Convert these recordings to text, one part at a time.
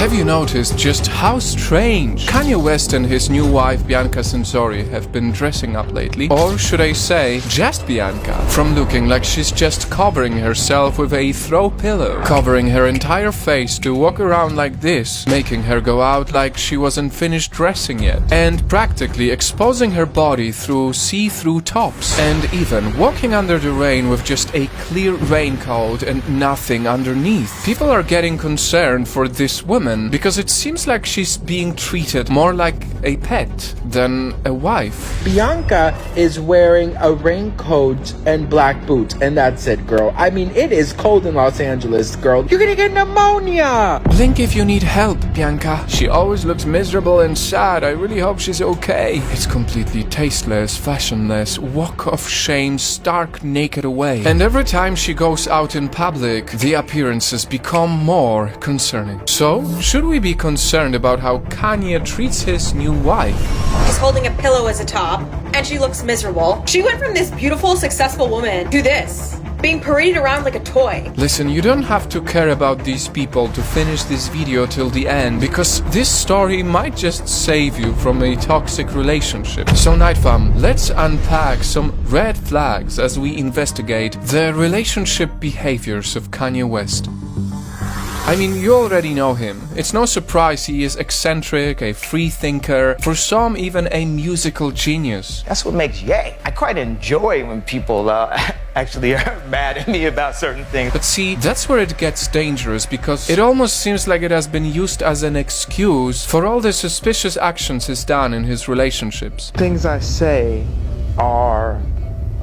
Have you noticed just how strange Kanye West and his new wife Bianca have been dressing up lately? Or should I say, just Bianca? From looking like she's just covering herself with a throw pillow, covering her entire face to walk around like this, making her go out like she wasn't finished dressing yet, and practically exposing her body through see-through tops, and even walking under the rain with just a clear raincoat and nothing underneath. People are getting concerned for this woman because it seems like she's being treated more like a pet than a wife. Bianca is wearing a raincoat and black boots, and that's it, girl. I mean, it is cold in Los Angeles, girl. You're gonna get pneumonia! Blink if you need help, Bianca. She always looks miserable and sad. I really hope she's okay. It's completely tasteless, fashionless, walk of shame, stark naked away. And every time she goes out in public, the appearances become more concerning. So, should we be concerned about how Kanye treats his new wife? She's holding a pillow as a top, and she looks miserable. She went from this beautiful, successful woman to this, being paraded around like a toy. Listen, you don't have to care about these people to finish this video till the end, because this story might just save you from a toxic relationship. So Night Fam, let's unpack some red flags as we investigate the relationship behaviors of Kanye West. I mean, you already know him. It's no surprise he is eccentric, a free thinker, for some even a musical genius. That's what makes Ye. I quite enjoy when people actually are mad at me about certain things. But see, that's where it gets dangerous, because it almost seems like it has been used as an excuse for all the suspicious actions he's done in his relationships. Things I say are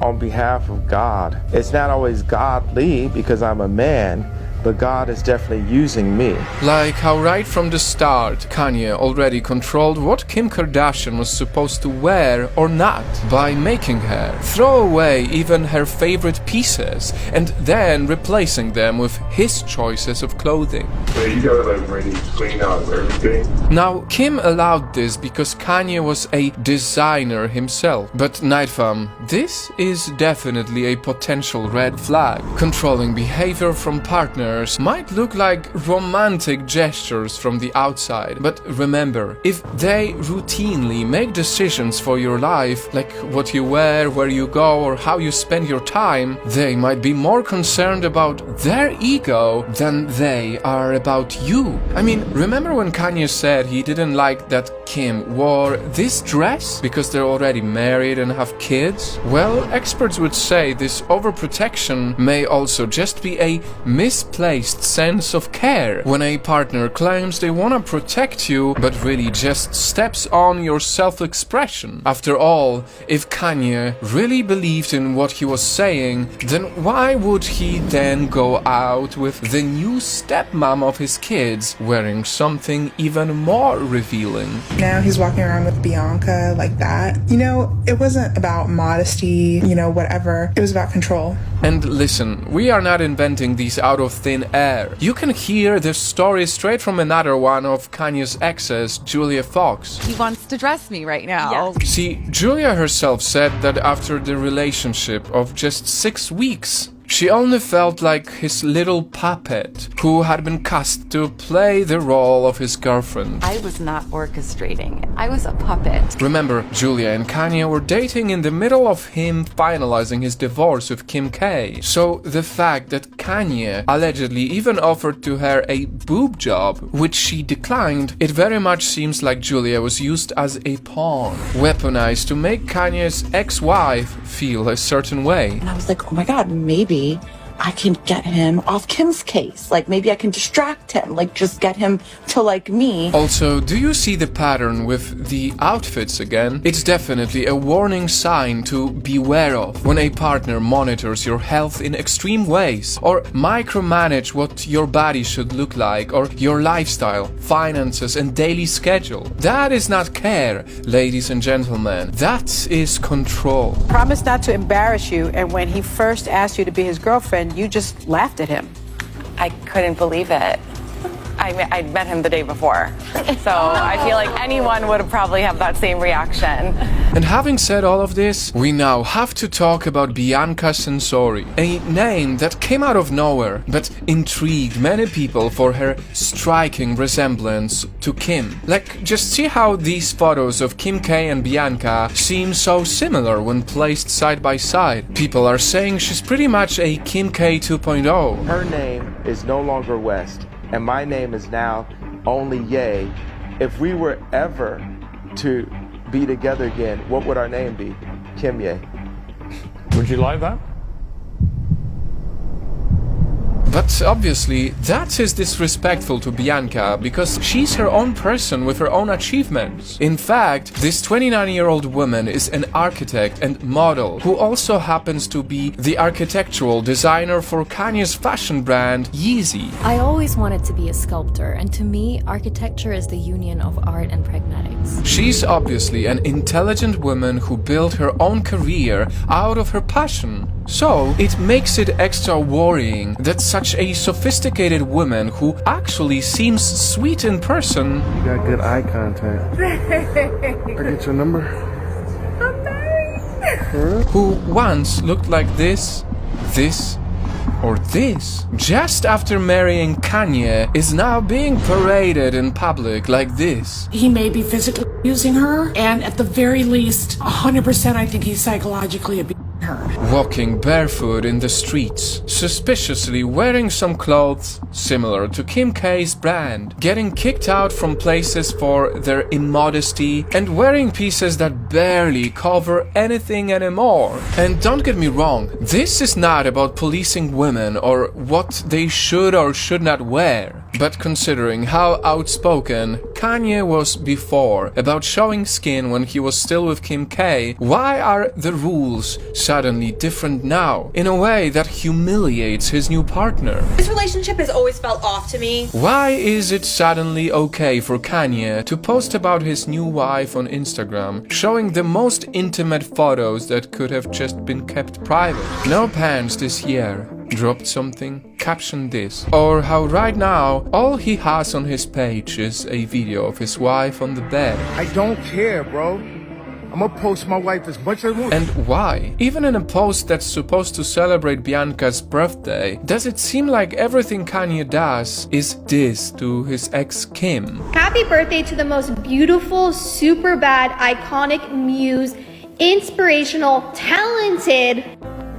on behalf of God. It's not always godly because I'm a man, but God is definitely using me. Like how right from the start, Kanye already controlled what Kim Kardashian was supposed to wear or not, by making her throw away even her favorite pieces and then replacing them with his choices of clothing. So you got like ready to clean out everything? Now, Kim allowed this because Kanye was a designer himself. But Night Fam, this is definitely a potential red flag. Controlling behavior from partners might look like romantic gestures from the outside, but remember, if they routinely make decisions for your life, like what you wear, where you go, or how you spend your time, they might be more concerned about their ego than they are about you. I mean, remember when Kanye said he didn't like that Kim wore this dress because they're already married and have kids? Well, experts would say this overprotection may also just be a misplaced sense of care. When a partner claims they want to protect you, but really just steps on your self-expression. After all, if Kanye really believed in what he was saying, then why would he then go out with the new stepmom of his kids wearing something even more revealing? Now he's walking around with Bianca like that. You know, it wasn't about modesty, you know, whatever. It was about control. And listen, we are not inventing these out of thin air. You can hear this story straight from another one of Kanye's exes, Julia Fox. He wants to dress me right now. Yes. See, Julia herself said that after the relationship of just 6 weeks, she only felt like his little puppet who had been cast to play the role of his girlfriend. I was not orchestrating. I was a puppet. Remember, Julia and Kanye were dating in the middle of him finalizing his divorce with Kim K. So the fact that Kanye allegedly even offered to her a boob job, which she declined, it very much seems like Julia was used as a pawn, weaponized to make Kanye's ex-wife feel a certain way. And I was like, oh my God, maybe I can get him off Kim's case. Like, maybe I can distract him, like just get him to like me. Also, do you see the pattern with the outfits again? It's definitely a warning sign to beware of when a partner monitors your health in extreme ways, or micromanage what your body should look like, or your lifestyle, finances, and daily schedule. That is not care, ladies and gentlemen. That is control. Promise not to embarrass you, and when he first asked you to be his girlfriend, you just laughed at him. I couldn't believe it. I'd met him the day before. So I feel like anyone would probably have that same reaction. And having said all of this, we now have to talk about Bianca Sensori, a name that came out of nowhere, but intrigued many people for her striking resemblance to Kim. Like, just see how these photos of Kim K and Bianca seem so similar when placed side by side. People are saying she's pretty much a Kim K 2.0. Her name is no longer West, and my name is now only Ye. If we were ever to be together again, what would our name be? Kim Ye. Would you like that? But obviously, that is disrespectful to Bianca, because she's her own person with her own achievements. In fact, this 29-year-old woman is an architect and model who also happens to be the architectural designer for Kanye's fashion brand Yeezy. I always wanted to be a sculptor, and to me, architecture is the union of art and pragmatics. She's obviously an intelligent woman who built her own career out of her passion. So, it makes it extra worrying that such a sophisticated woman who actually seems sweet in person... You got good eye contact. I get your number. Who once looked like this, or this, just after marrying Kanye, is now being paraded in public like this. He may be physically abusing her, and at the very least, 100% I think he's psychologically abusing her. Walking barefoot in the streets, suspiciously wearing some clothes similar to Kim K's brand, getting kicked out from places for their immodesty, and wearing pieces that barely cover anything anymore. And don't get me wrong, this is not about policing women or what they should or should not wear. But considering how outspoken Kanye was before about showing skin when he was still with Kim K, why are the rules suddenly different now, in a way that humiliates his new partner? This relationship has always felt off to me. Why is it suddenly okay for Kanye to post about his new wife on Instagram, showing the most intimate photos that could have just been kept private? No pants this year. Dropped something, captioned this. Or how right now, all he has on his page is a video of his wife on the bed. I don't care, bro. I'm gonna post my wife as much as I want. And why? Even in a post that's supposed to celebrate Bianca's birthday, does it seem like everything Kanye does is diss to his ex Kim? Happy birthday to the most beautiful, super bad, iconic muse, inspirational, talented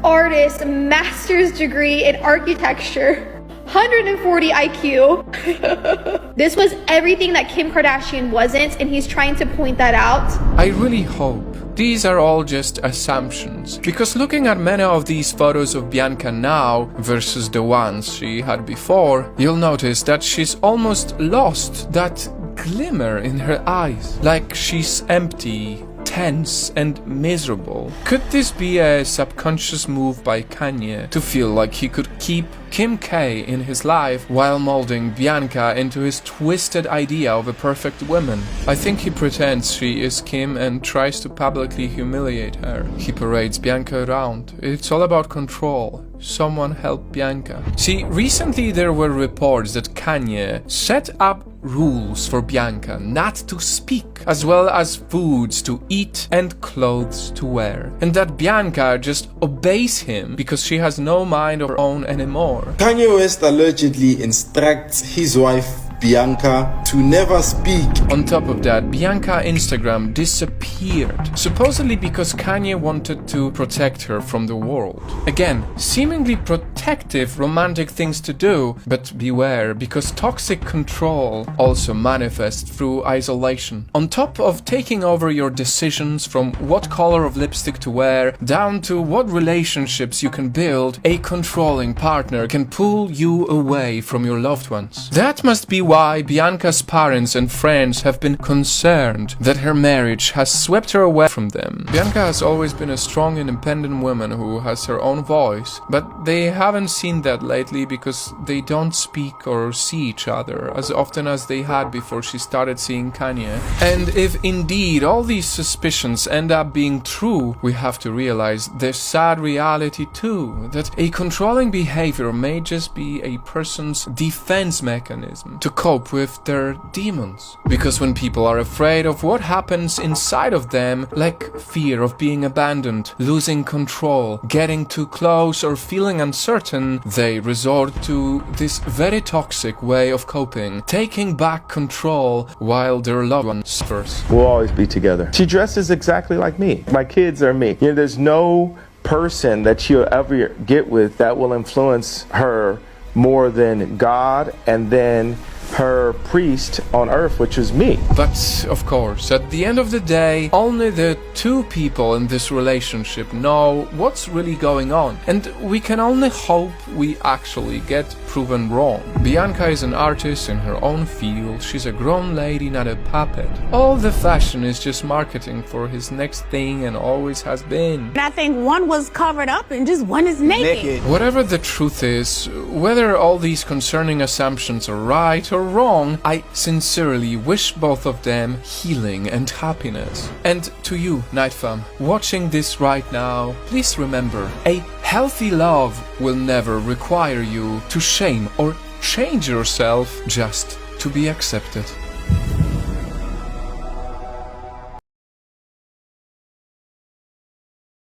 artist, master's degree in architecture, 140 IQ. This was everything that Kim Kardashian wasn't, and he's trying to point that out. I really hope these are all just assumptions, because looking at many of these photos of Bianca now versus the ones she had before, you'll notice that she's almost lost that glimmer in her eyes, like she's empty, tense and miserable. Could this be a subconscious move by Kanye to feel like he could keep Kim K in his life while molding Bianca into his twisted idea of a perfect woman? I think he pretends she is Kim and tries to publicly humiliate her. He parades Bianca around. It's all about control. Someone help Bianca. See, recently there were reports that Kanye set up rules for Bianca not to speak, as well as foods to eat and clothes to wear, and that Bianca just obeys him because she has no mind of her own anymore. Kanye West allegedly instructs his wife Bianca to never speak. On top of that, Bianca Instagram disappeared, supposedly because Kanye wanted to protect her from the world. Again, seemingly protective romantic things to do, but beware, because toxic control also manifests through isolation. On top of taking over your decisions from what color of lipstick to wear down to what relationships you can build, a controlling partner can pull you away from your loved ones. That must be why Bianca's parents and friends have been concerned that her marriage has swept her away from them. Bianca has always been a strong, independent woman who has her own voice, but they haven't seen that lately because they don't speak or see each other as often as they had before she started seeing Kanye. And if indeed all these suspicions end up being true, we have to realize the sad reality too, that a controlling behavior may just be a person's defense mechanism to cope with their their demons. Because when people are afraid of what happens inside of them, like fear of being abandoned, losing control, getting too close, or feeling uncertain, they resort to this very toxic way of coping, taking back control while their loved one suffers. We'll always be together. She dresses exactly like me. My kids are me. You know, there's no person that she'll ever get with that will influence her more than God and then her priest on earth, which is me. But, of course, at the end of the day, only the two people in this relationship know what's really going on, and we can only hope we actually get proven wrong. Bianca is an artist in her own field. She's a grown lady, not a puppet. All the fashion is just marketing for his next thing and always has been. And I think one was covered up and just one is naked. Whatever the truth is, whether all these concerning assumptions are right or wrong, I sincerely wish both of them healing and happiness. And to you, Night Fam, watching this right now, please remember, a healthy love will never require you to shame or change yourself just to be accepted.